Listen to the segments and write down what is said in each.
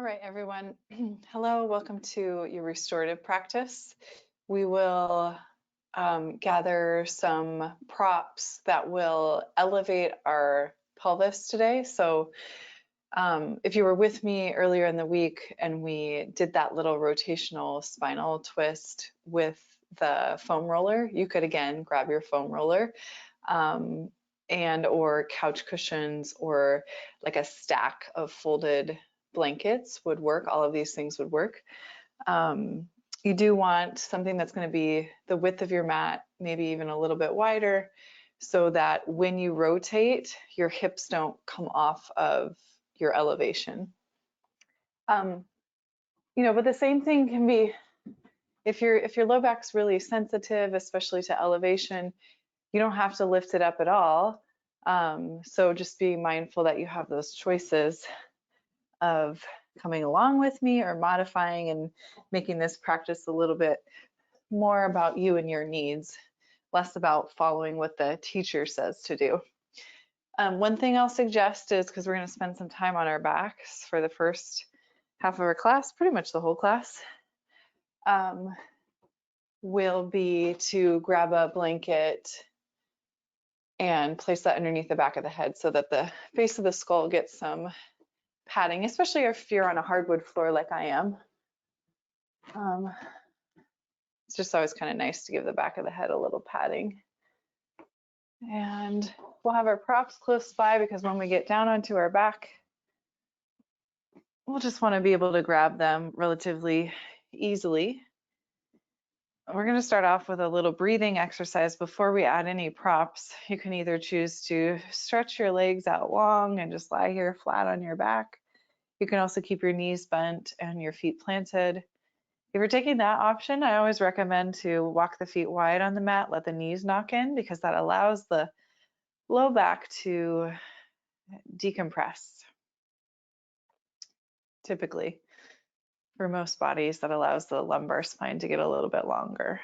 All right, everyone. Hello, welcome to your restorative practice. We will gather some props that will elevate our pelvis today. So if you were with me earlier in the week and we did that little rotational spinal twist with the foam roller, you could again grab your foam roller and or couch cushions or like a stack of folded blankets would work. All of these things would work. You do want something that's going to be the width of your mat, maybe even a little bit wider, so that when you rotate, your hips don't come off of your elevation. But the same thing can be if your low back's really sensitive, especially to elevation, you don't have to lift it up at all. So just be mindful that you have those choices of coming along with me or modifying and making this practice a little bit more about you and your needs, less about following what the teacher says to do. One thing I'll suggest is, because we're going to spend some time on our backs for the first half of our class, pretty much the whole class, will be to grab a blanket and place that underneath the back of the head so that the base of the skull gets some padding, especially if you're on a hardwood floor like I am. It's just always kind of nice to give the back of the head a little padding. And we'll have our props close by because when we get down onto our back, we'll just want to be able to grab them relatively easily. We're going to start off with a little breathing exercise before we add any props. You can either choose to stretch your legs out long and just lie here flat on your back. You can also keep your knees bent and your feet planted. If you're taking that option, I always recommend to walk the feet wide on the mat, let the knees knock in, because that allows the low back to decompress. Typically, for most bodies, that allows the lumbar spine to get a little bit longer.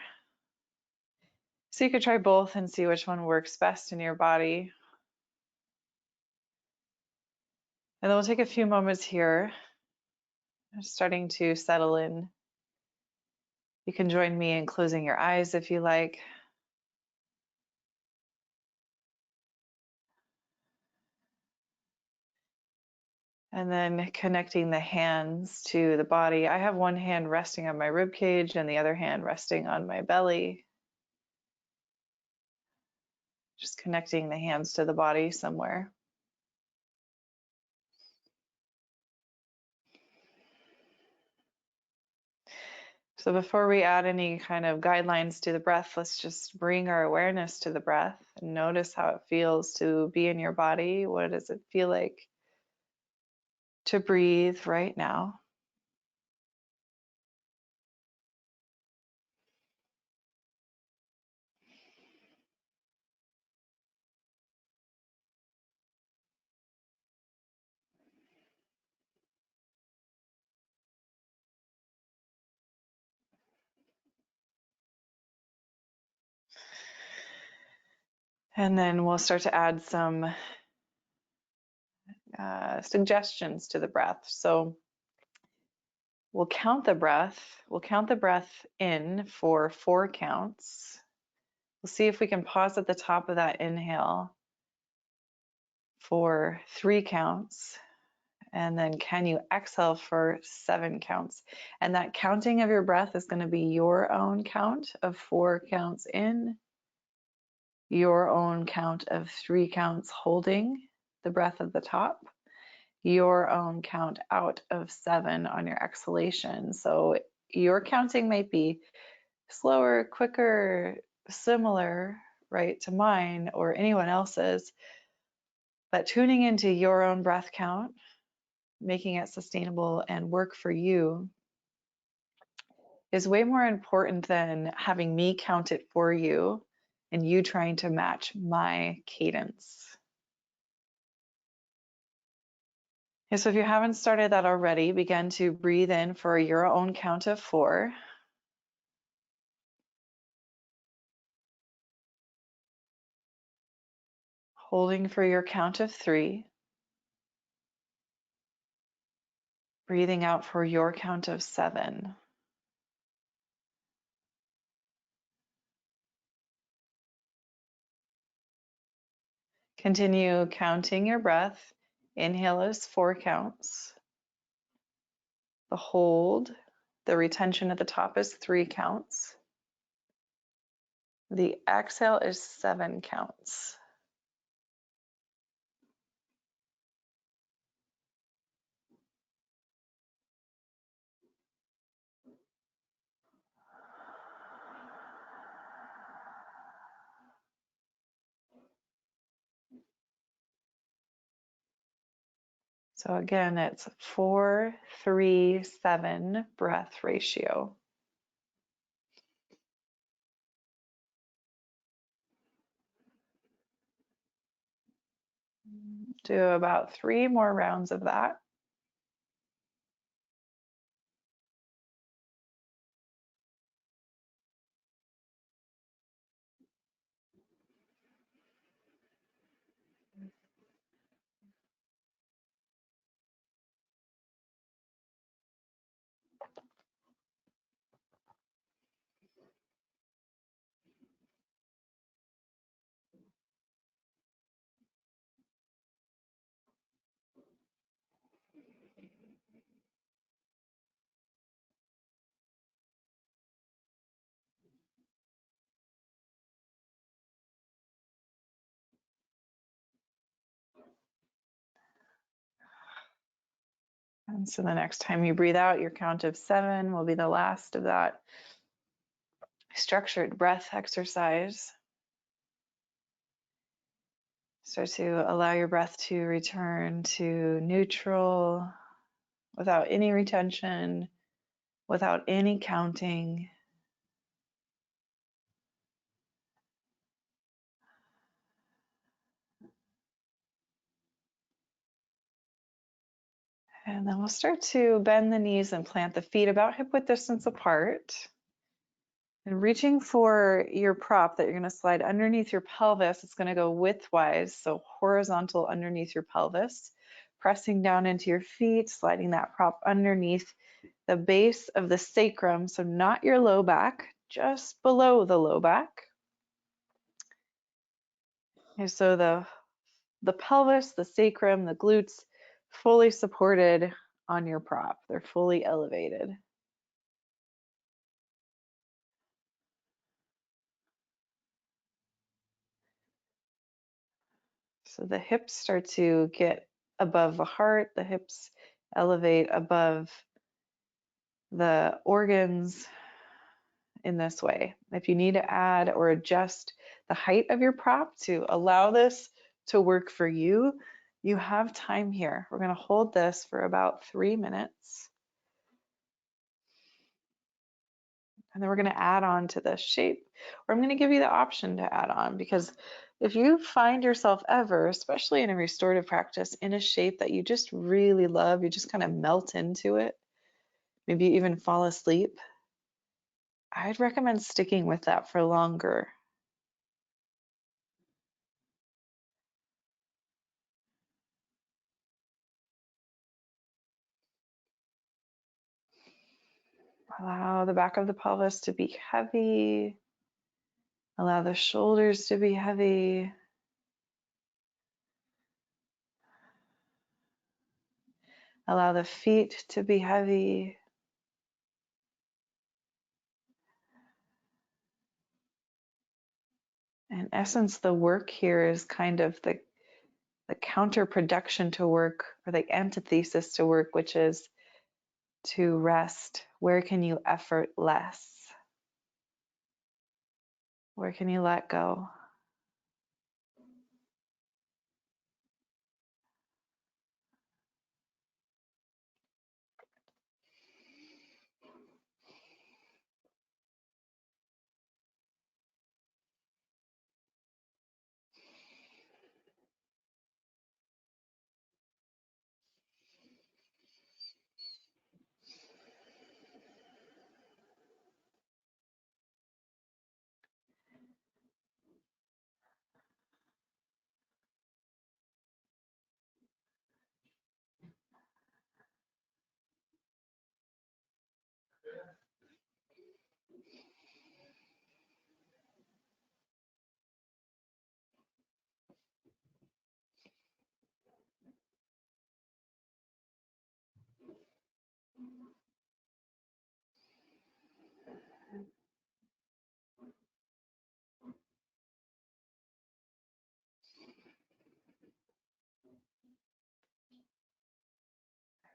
So you could try both and see which one works best in your body. And then we'll take a few moments here, starting to settle in. You can join me in closing your eyes if you like. And then connecting the hands to the body. I have one hand resting on my rib cage and the other hand resting on my belly. Just connecting the hands to the body somewhere. So before we add any kind of guidelines to the breath, let's just bring our awareness to the breath and notice how it feels to be in your body. What does it feel like to breathe right now? And then we'll start to add some suggestions to the breath. So we'll count the breath. We'll count the breath in for 4 counts. We'll see if we can pause at the top of that inhale for 3 counts. And then can you exhale for 7 counts? And that counting of your breath is going to be your own count of 4 counts in, your own count of 3 counts holding the breath at the top, your own count out of 7 on your exhalation. So your counting might be slower, quicker, similar, right, to mine or anyone else's, but tuning into your own breath count, making it sustainable and work for you, is way more important than having me count it for you and you trying to match my cadence. Okay, so if you haven't started that already, begin to breathe in for your own count of 4. Holding for your count of 3. Breathing out for your count of 7. Continue counting your breath. Inhale is 4 counts. The hold, the retention at the top is 3 counts. The exhale is 7 counts. So again, it's 4-3-7 breath ratio. Do about 3 more rounds of that. And so the next time you breathe out, your count of 7 will be the last of that structured breath exercise. Start to allow your breath to return to neutral without any retention, without any counting. And then we'll start to bend the knees and plant the feet about hip width distance apart. And reaching for your prop that you're going to slide underneath your pelvis, it's going to go widthwise, so horizontal underneath your pelvis. Pressing down into your feet, sliding that prop underneath the base of the sacrum, so not your low back, just below the low back. And so the pelvis, the sacrum, the glutes, fully supported on your prop. They're fully elevated. So the hips start to get above the heart, the hips elevate above the organs in this way. If you need to add or adjust the height of your prop to allow this to work for you, you have time here. We're going to hold this for about 3 minutes. And then we're going to add on to this shape, or I'm going to give you the option to add on, because if you find yourself ever, especially in a restorative practice, in a shape that you just really love, you just kind of melt into it, maybe you even fall asleep, I'd recommend sticking with that for longer. Allow the back of the pelvis to be heavy. Allow the shoulders to be heavy. Allow the feet to be heavy. In essence, the work here is kind of the counterproduction to work, or the antithesis to work, which is to rest. Where can you effort less? Where can you let go?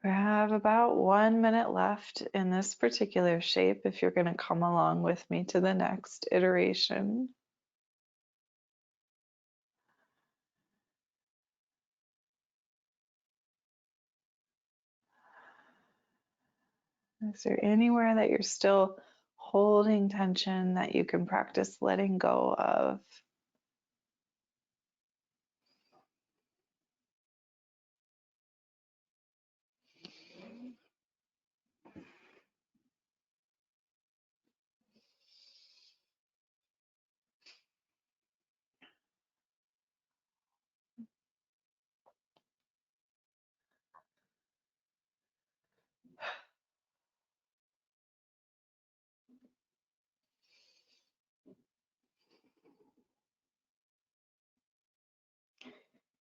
We have about 1 minute left in this particular shape if you're going to come along with me to the next iteration. Is there anywhere that you're still holding tension that you can practice letting go of?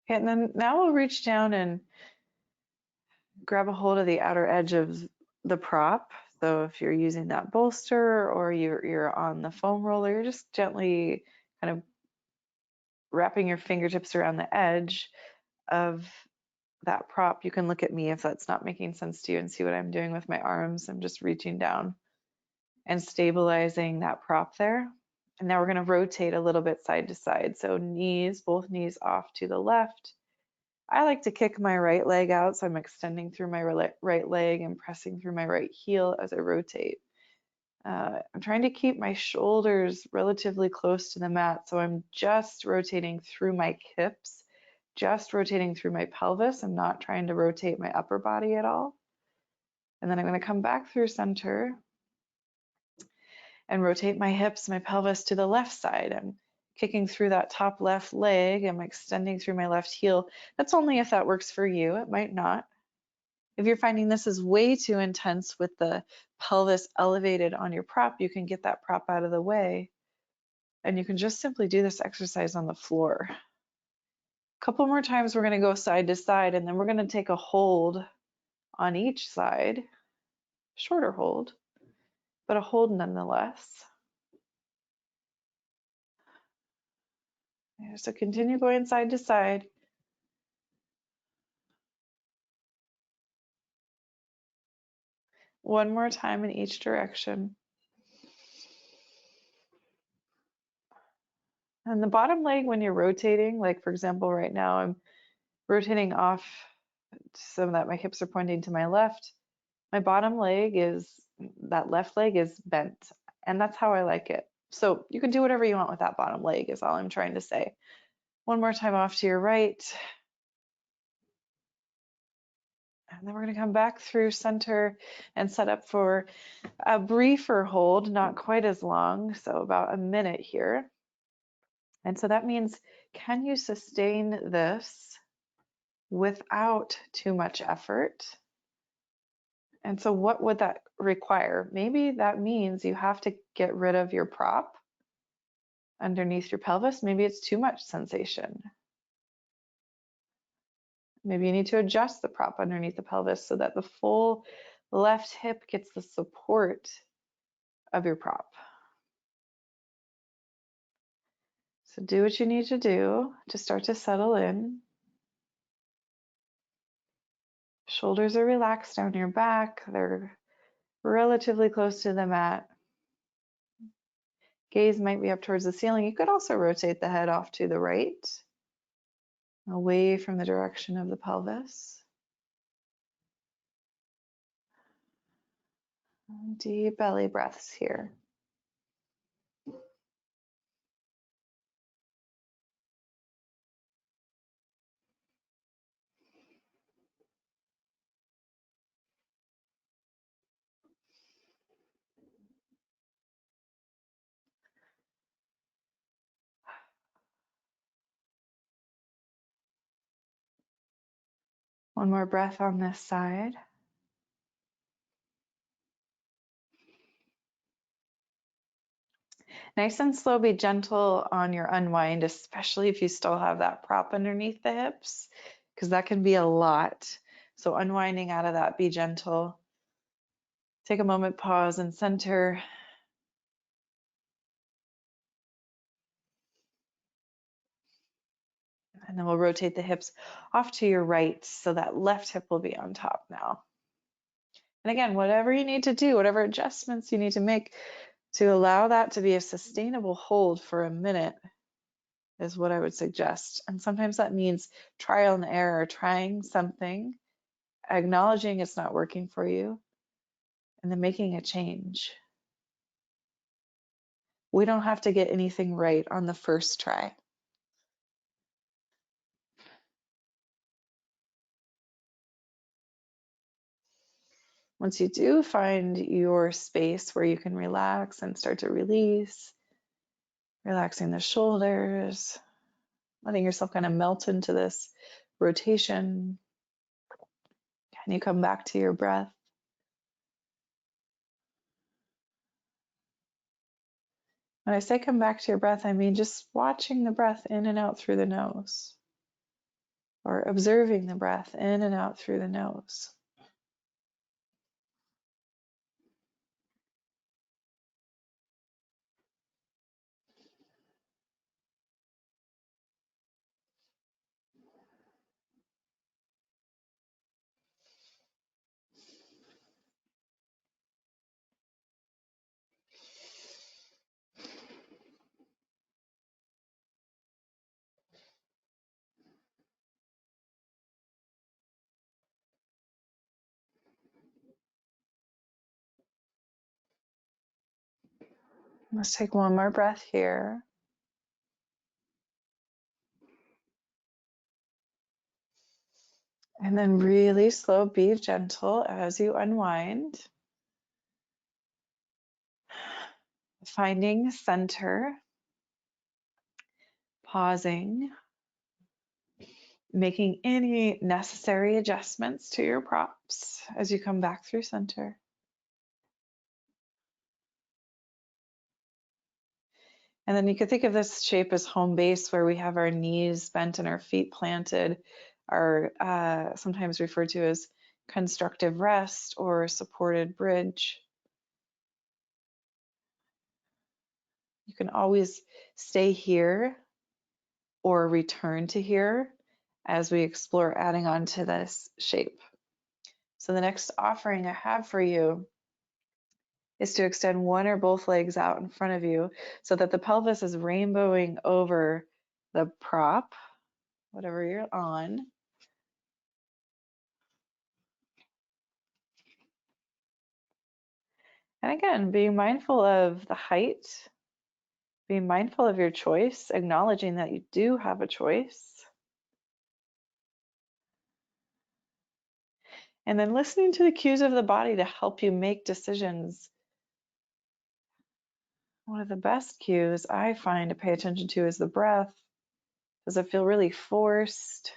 And then now we'll reach down and grab a hold of the outer edge of the prop. So if you're using that bolster or you're on the foam roller, you're just gently kind of wrapping your fingertips around the edge of that prop. You can look at me if that's not making sense to you and see what I'm doing with my arms. I'm just reaching down and stabilizing that prop there. And now we're going to rotate a little bit side to side. So knees, both knees off to the left. I like to kick my right leg out, so I'm extending through my right leg and pressing through my right heel as I rotate. I'm trying to keep my shoulders relatively close to the mat, so I'm just rotating through my hips, just rotating through my pelvis. I'm not trying to rotate my upper body at all. And then I'm going to come back through center and rotate my hips, my pelvis to the left side. I'm kicking through that top left leg. I'm extending through my left heel. That's only if that works for you. It might not. If you're finding this is way too intense with the pelvis elevated on your prop, you can get that prop out of the way. And you can just simply do this exercise on the floor. A couple more times, we're going to go side to side, and then we're going to take a hold on each side. Shorter hold, but a hold nonetheless. So continue going side to side. One more time in each direction. And the bottom leg, when you're rotating, like for example, right now I'm rotating off so that my hips are pointing to my left. My bottom leg is, that left leg is bent, and that's how I like it. So you can do whatever you want with that bottom leg is all I'm trying to say. One more time off to your right. And then we're going to come back through center and set up for a briefer hold, not quite as long, so about a minute here. And so that means, can you sustain this without too much effort? And so what would that require? Maybe that means you have to get rid of your prop underneath your pelvis. Maybe it's too much sensation. Maybe you need to adjust the prop underneath the pelvis so that the full left hip gets the support of your prop. So do what you need to do to start to settle in. Shoulders are relaxed down your back. They're relatively close to the mat. Gaze might be up towards the ceiling. You could also rotate the head off to the right, away from the direction of the pelvis. Deep belly breaths here. One more breath on this side. Nice and slow, be gentle on your unwind, especially if you still have that prop underneath the hips, because that can be a lot. So unwinding out of that, be gentle. Take a moment, pause, and center. And then we'll rotate the hips off to your right, so that left hip will be on top now. And again, whatever you need to do, whatever adjustments you need to make to allow that to be a sustainable hold for a minute is what I would suggest. And sometimes that means trial and error, trying something, acknowledging it's not working for you, and then making a change. We don't have to get anything right on the first try. Once you do find your space where you can relax and start to release, relaxing the shoulders, letting yourself kind of melt into this rotation, can you come back to your breath? When I say come back to your breath, I mean just watching the breath in and out through the nose, or observing the breath in and out through the nose. Let's take one more breath here. And then really slow, be gentle as you unwind. Finding center, pausing, making any necessary adjustments to your props as you come back through center. And then you could think of this shape as home base, where we have our knees bent and our feet planted, are sometimes referred to as constructive rest or supported bridge. You can always stay here or return to here as we explore adding on to this shape. So the next offering I have for you is to extend one or both legs out in front of you so that the pelvis is rainbowing over the prop, whatever you're on. And again, being mindful of the height, being mindful of your choice, acknowledging that you do have a choice. And then listening to the cues of the body to help you make decisions. One of the best cues I find to pay attention to is the breath. Does it feel really forced?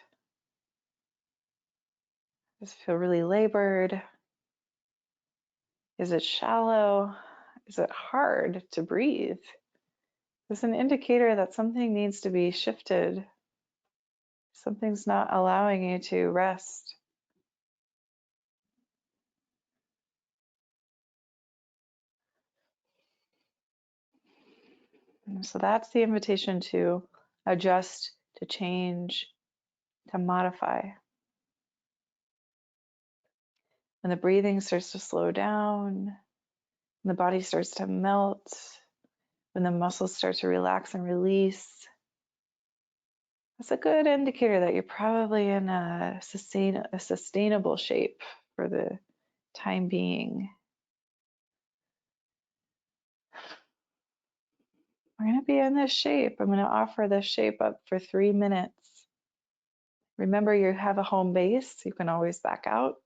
Does it feel really labored? Is it shallow? Is it hard to breathe? It's an indicator that something needs to be shifted. Something's not allowing you to rest. And so that's the invitation to adjust, to change, to modify. When the breathing starts to slow down, when the body starts to melt, when the muscles start to relax and release, that's a good indicator that you're probably in a sustainable shape for the time being. We're going to be in this shape. I'm going to offer this shape up for 3 minutes. Remember, you have a home base. You can always back out.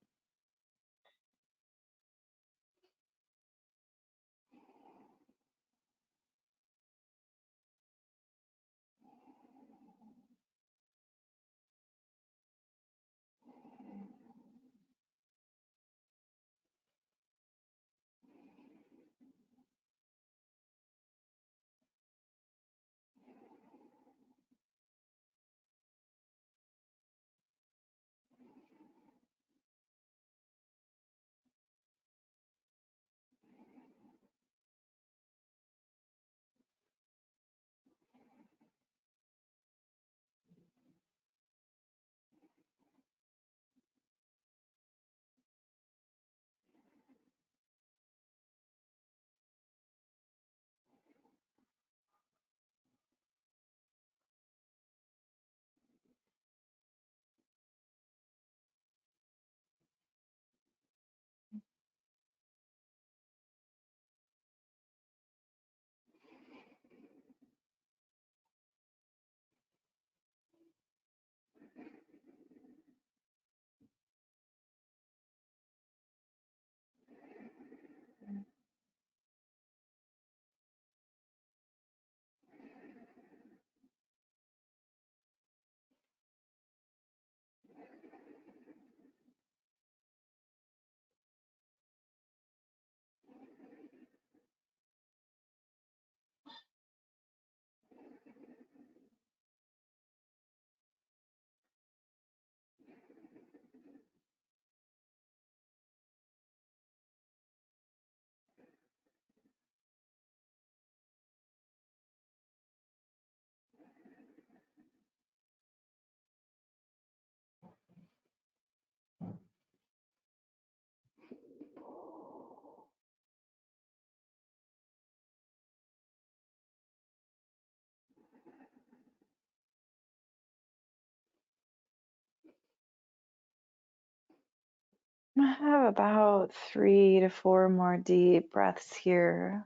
Have about 3 to 4 more deep breaths here.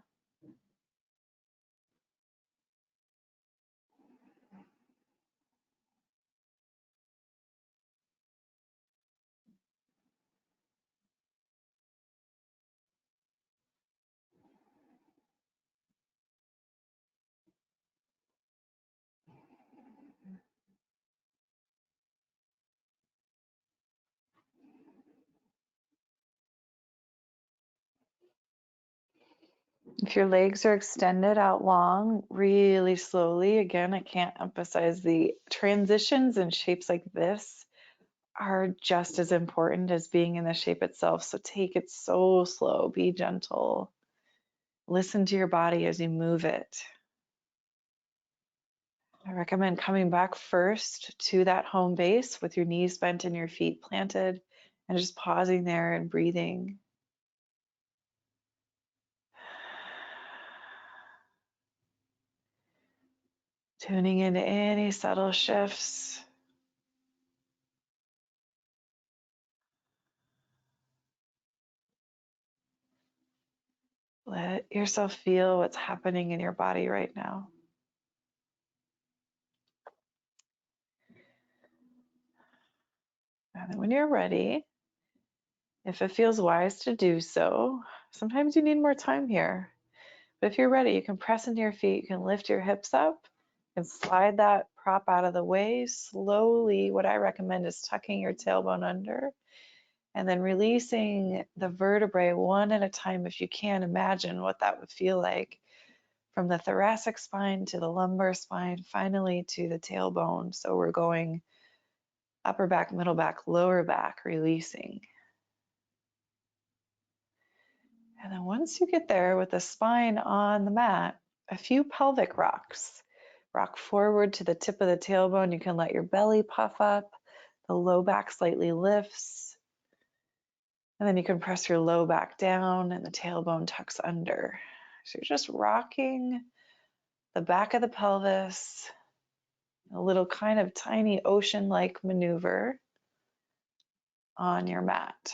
If your legs are extended out long, really slowly, again, I can't emphasize the transitions and shapes like this are just as important as being in the shape itself. So take it so slow, be gentle. Listen to your body as you move it. I recommend coming back first to that home base with your knees bent and your feet planted and just pausing there and breathing. Tuning into any subtle shifts. Let yourself feel what's happening in your body right now. And then when you're ready, if it feels wise to do so, sometimes you need more time here. But if you're ready, you can press into your feet, you can lift your hips up and slide that prop out of the way slowly. What I recommend is tucking your tailbone under and then releasing the vertebrae one at a time. If you can, imagine what that would feel like from the thoracic spine to the lumbar spine, finally to the tailbone. So we're going upper back, middle back, lower back, releasing. And then once you get there with the spine on the mat, a few pelvic rocks. Rock forward to the tip of the tailbone. You can let your belly puff up. The low back slightly lifts. And then you can press your low back down and the tailbone tucks under. So you're just rocking the back of the pelvis, a little kind of tiny ocean-like maneuver on your mat.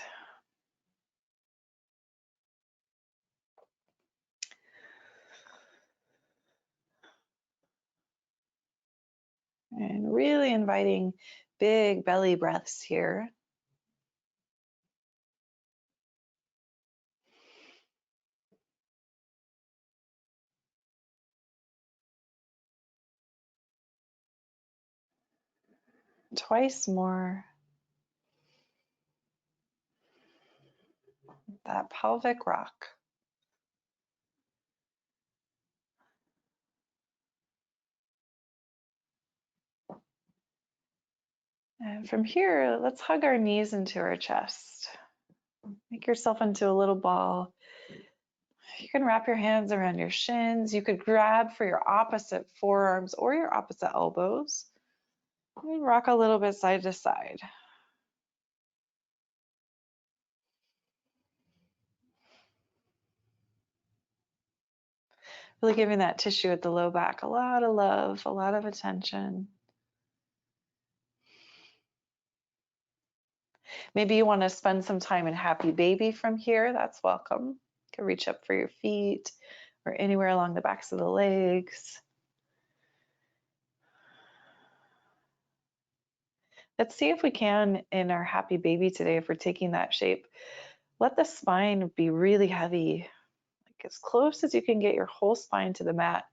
And really inviting big belly breaths here. Twice more. That pelvic rock. And from here, let's hug our knees into our chest. Make yourself into a little ball. You can wrap your hands around your shins. You could grab for your opposite forearms or your opposite elbows. And rock a little bit side to side. Really giving that tissue at the low back a lot of love, a lot of attention. Maybe you want to spend some time in happy baby from here. That's welcome. You can reach up for your feet or anywhere along the backs of the legs. Let's see if we can, in our happy baby today, if we're taking that shape, let the spine be really heavy, like as close as you can get your whole spine to the mat.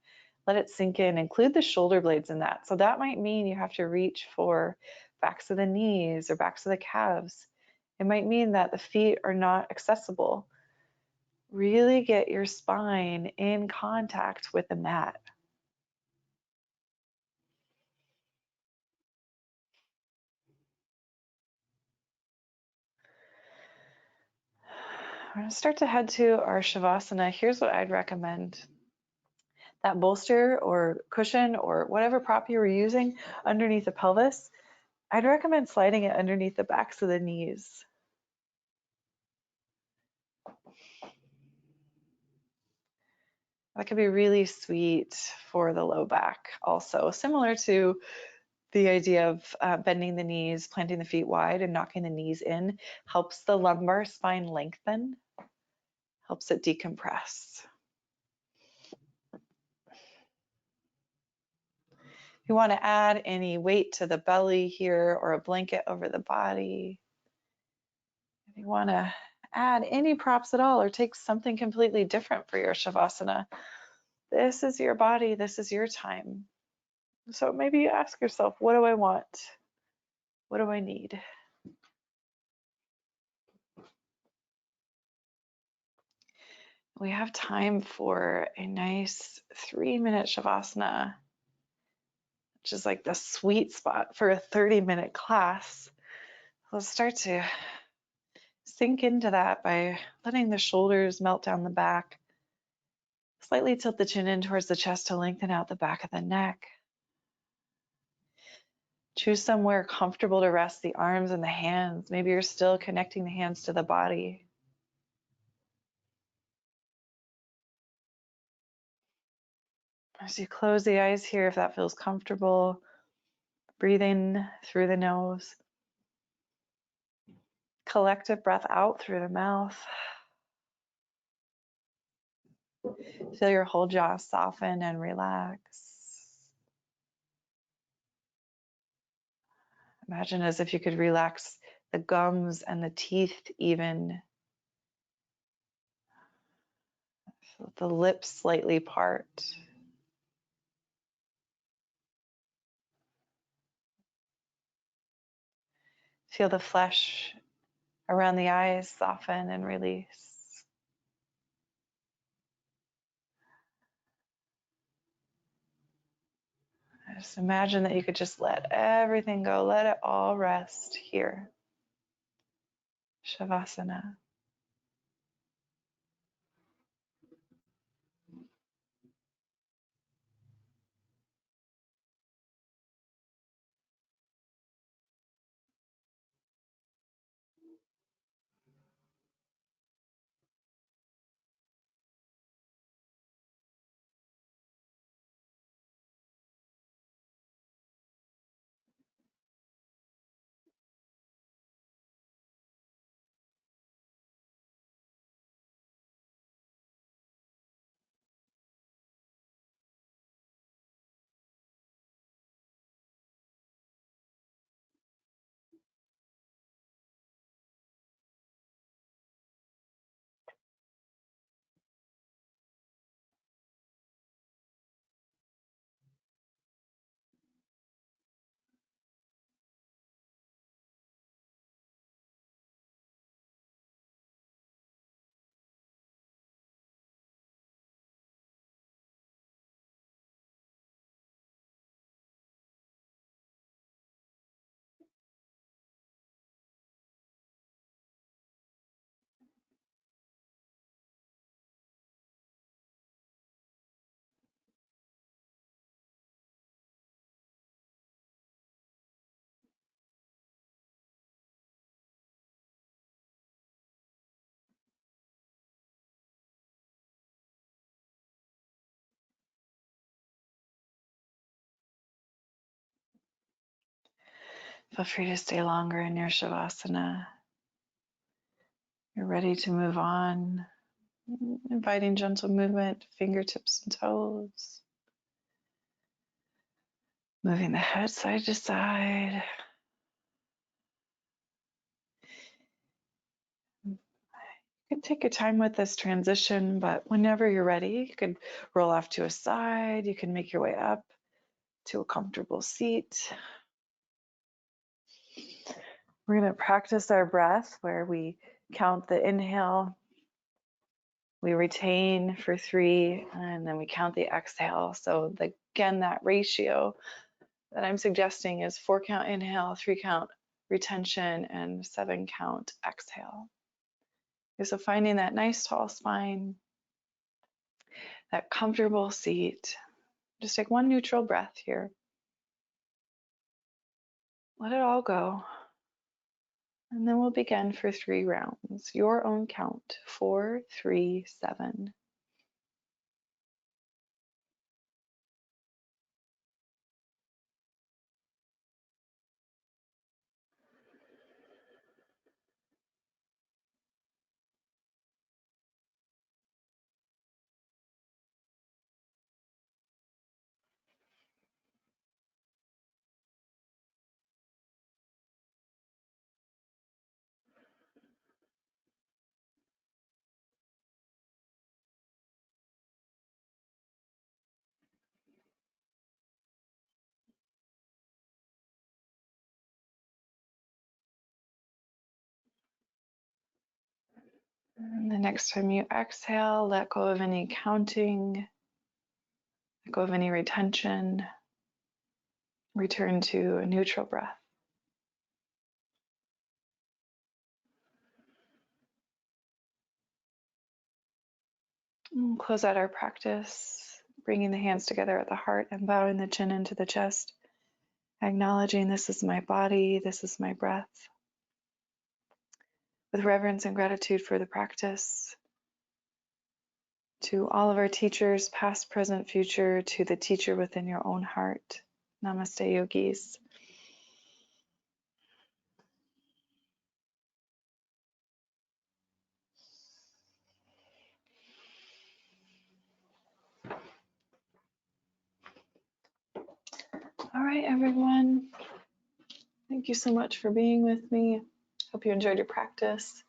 Let it sink in, include the shoulder blades in that. So that might mean you have to reach for backs of the knees or backs of the calves. It might mean that the feet are not accessible. Really get your spine in contact with the mat. We're going to start to head to our Shavasana. Here's what I'd recommend. That bolster or cushion or whatever prop you were using underneath the pelvis, I'd recommend sliding it underneath the backs of the knees. That could be really sweet for the low back also, similar to The idea of bending the knees, planting the feet wide, and knocking the knees in helps the lumbar spine lengthen, helps it decompress. If you want to add any weight to the belly here or a blanket over the body, if you want to add any props at all or take something completely different for your Shavasana, this is your body, this is your time. So maybe you ask yourself, what do I want? What do I need? We have time for a nice 3-minute Shavasana, which is like the sweet spot for a 30-minute class. Let's start to sink into that by letting the shoulders melt down the back. Slightly tilt the chin in towards the chest to lengthen out the back of the neck. Choose somewhere comfortable to rest the arms and the hands. Maybe you're still connecting the hands to the body. As you close the eyes here, if that feels comfortable, breathe in through the nose. Collective breath out through the mouth. Feel your whole jaw soften and relax. Imagine as if you could relax the gums and the teeth even. Feel the lips slightly part. Feel the flesh around the eyes soften and release. Just imagine that you could just let everything go, let it all rest here. Shavasana. Feel free to stay longer in your Shavasana. You're ready to move on. Inviting gentle movement, fingertips and toes. Moving the head side to side. You can take your time with this transition, but whenever you're ready, you can roll off to a side. You can make your way up to a comfortable seat. We're going to practice our breath where we count the inhale, we retain for 3, and then we count the exhale. So again, that ratio that I'm suggesting is 4 count inhale, 3 count retention, and 7 count exhale. Okay, so finding that nice tall spine, that comfortable seat. Just take one neutral breath here. Let it all go. And then we'll begin for 3 rounds. Your own count, 4, 3, 7. And the next time you exhale, let go of any counting, let go of any retention. Return to a neutral breath. And close out our practice, bringing the hands together at the heart and bowing the chin into the chest, acknowledging this is my body, this is my breath. With reverence and gratitude for the practice, to all of our teachers, past, present, future, to the teacher within your own heart. Namaste, yogis. All right, everyone. Thank you so much for being with me. Hope you enjoyed your practice.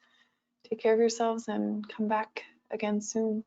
Take care of yourselves and come back again soon.